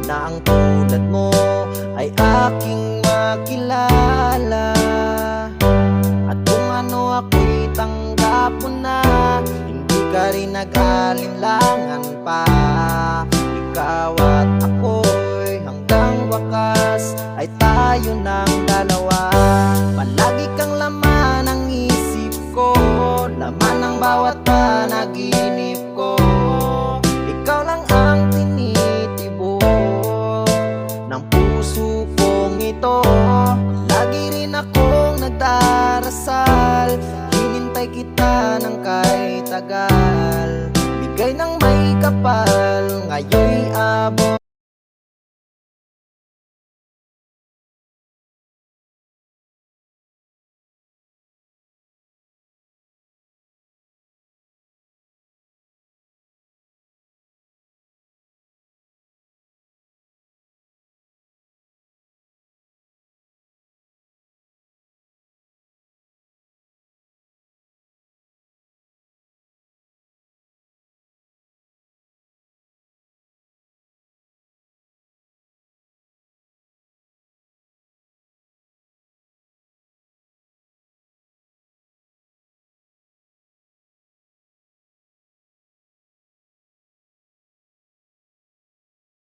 na ang tulad mo ay aking makilala. At kung ano ako'y tanggap mo na, hindi ka rin nag-alinlangan pa. Ikaw at ako'y hanggang wakas ay tayo ng